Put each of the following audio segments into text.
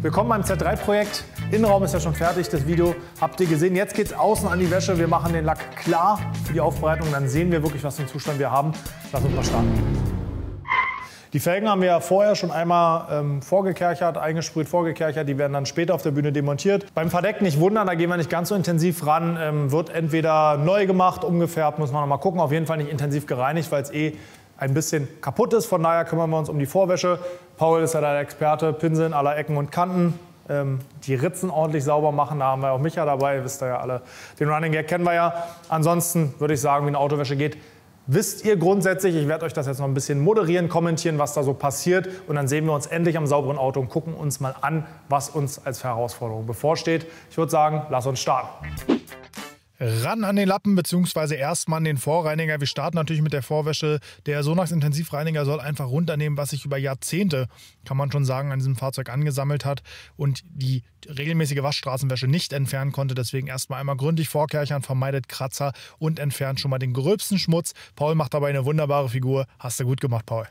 Willkommen beim Z3-Projekt. Innenraum ist ja schon fertig, das Video habt ihr gesehen. Jetzt geht es außen an die Wäsche. Wir machen den Lack klar für die Aufbereitung. Dann sehen wir wirklich, was für einen Zustand wir haben. Lass uns mal starten. Die Felgen haben wir ja vorher schon einmal vorgekerchert, eingesprüht, vorgekerchert. Die werden dann später auf der Bühne demontiert. Beim Verdeck nicht wundern, da gehen wir nicht ganz so intensiv ran. Wird entweder neu gemacht, umgefärbt, muss man noch mal gucken. Auf jeden Fall nicht intensiv gereinigt, weil es ein bisschen kaputt ist. Von daher kümmern wir uns um die Vorwäsche. Paul ist ja der Experte, Pinseln aller Ecken und Kanten. Die Ritzen ordentlich sauber machen, da haben wir auch Micha dabei. Wisst ihr ja alle, den Running Gag kennen wir ja. Ansonsten würde ich sagen, wie eine Autowäsche geht, wisst ihr grundsätzlich. Ich werde euch das jetzt noch ein bisschen moderieren, kommentieren, was da so passiert. Und dann sehen wir uns endlich am sauberen Auto und gucken uns mal an, was uns als Herausforderung bevorsteht. Ich würde sagen, lass uns starten. Ran an den Lappen bzw. erstmal an den Vorreiniger. Wir starten natürlich mit der Vorwäsche. Der Sonax Intensivreiniger soll einfach runternehmen, was sich über Jahrzehnte, kann man schon sagen, an diesem Fahrzeug angesammelt hat und die regelmäßige Waschstraßenwäsche nicht entfernen konnte. Deswegen erstmal einmal gründlich vorkerchern, vermeidet Kratzer und entfernt schon mal den gröbsten Schmutz. Paul macht dabei eine wunderbare Figur. Hast du gut gemacht, Paul.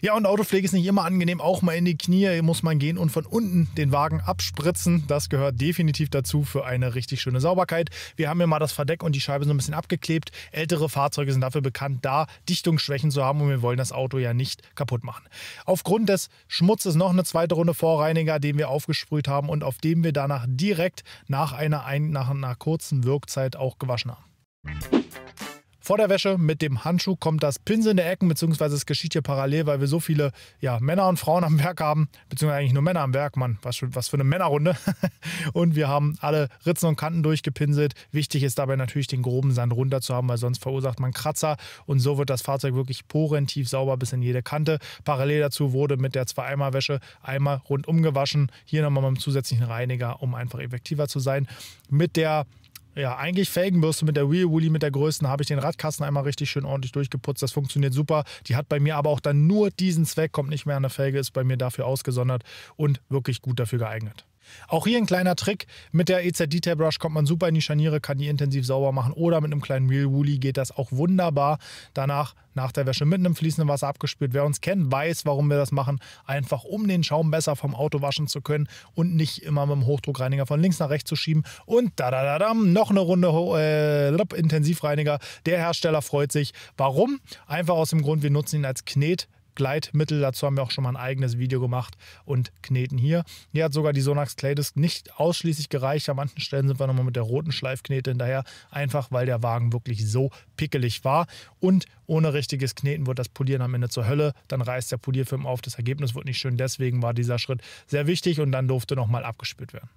Ja, und Autopflege ist nicht immer angenehm, auch mal in die Knie muss man gehen und von unten den Wagen abspritzen. Das gehört definitiv dazu für eine richtig schöne Sauberkeit. Wir haben hier mal das Verdeck und die Scheibe so ein bisschen abgeklebt. Ältere Fahrzeuge sind dafür bekannt, da Dichtungsschwächen zu haben und wir wollen das Auto ja nicht kaputt machen. Aufgrund des Schmutzes noch eine zweite Runde Vorreiniger, den wir aufgesprüht haben und auf dem wir danach direkt nach einer kurzen Wirkzeit auch gewaschen haben. Vor der Wäsche mit dem Handschuh kommt das Pinseln der Ecken, beziehungsweise es geschieht hier parallel, weil wir so viele Männer und Frauen am Werk haben, beziehungsweise eigentlich nur Männer am Werk, Mann, was für eine Männerrunde. Und wir haben alle Ritzen und Kanten durchgepinselt. Wichtig ist dabei natürlich den groben Sand runter zu haben, weil sonst verursacht man Kratzer und so wird das Fahrzeug wirklich porentief sauber bis in jede Kante. Parallel dazu wurde mit der 2-Eimer-Wäsche einmal rundum gewaschen. Hier nochmal mit einem zusätzlichen Reiniger, um einfach effektiver zu sein. Mit der eigentlich Felgenbürste mit der Wheel Woolly, mit der größten, habe ich den Radkasten einmal richtig schön ordentlich durchgeputzt. Das funktioniert super. Die hat bei mir aber auch dann nur diesen Zweck, kommt nicht mehr an der Felge, ist bei mir dafür ausgesondert und wirklich gut dafür geeignet. Auch hier ein kleiner Trick, mit der EZ Detail Brush kommt man super in die Scharniere, kann die intensiv sauber machen oder mit einem kleinen Wheel Woolly geht das auch wunderbar. Danach nach der Wäsche mit einem fließenden Wasser abgespült. Wer uns kennt, weiß, warum wir das machen. Einfach um den Schaum besser vom Auto waschen zu können und nicht immer mit dem Hochdruckreiniger von links nach rechts zu schieben. Und noch eine Runde Intensivreiniger. Der Hersteller freut sich. Warum? Einfach aus dem Grund, wir nutzen ihn als Gleitmittel, dazu haben wir auch schon mal ein eigenes Video gemacht und kneten hier. Hier hat sogar die Sonax Claydisc nicht ausschließlich gereicht. An manchen Stellen sind wir nochmal mit der roten Schleifknete hinterher, einfach weil der Wagen wirklich so pickelig war. Und ohne richtiges Kneten wird das Polieren am Ende zur Hölle. Dann reißt der Polierfilm auf, das Ergebnis wird nicht schön. Deswegen war dieser Schritt sehr wichtig und dann durfte nochmal abgespült werden.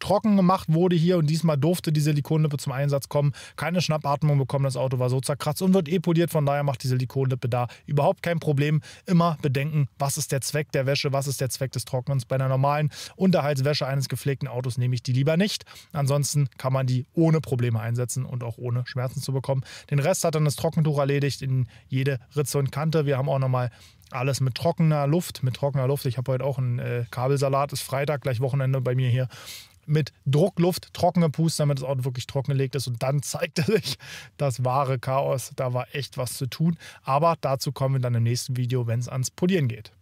Trocken gemacht wurde hier und diesmal durfte die Silikonlippe zum Einsatz kommen. Keine Schnappatmung bekommen, das Auto war so zerkratzt und wird poliert, von daher macht die Silikonlippe da überhaupt kein Problem. Immer bedenken, was ist der Zweck der Wäsche, was ist der Zweck des Trocknens. Bei einer normalen Unterhaltswäsche eines gepflegten Autos nehme ich die lieber nicht. Ansonsten kann man die ohne Probleme einsetzen und auch ohne Schmerzen zu bekommen. Den Rest hat dann das Trockentuch erledigt in jede Ritze und Kante. Wir haben auch nochmal alles mit trockener Luft. Ich habe heute auch einen Kabelsalat, ist Freitag, gleich Wochenende bei mir hier. Mit Druckluft trocken gepustet, damit das Auto wirklich trockengelegt ist. Und dann zeigte sich das wahre Chaos. Da war echt was zu tun. Aber dazu kommen wir dann im nächsten Video, wenn es ans Polieren geht.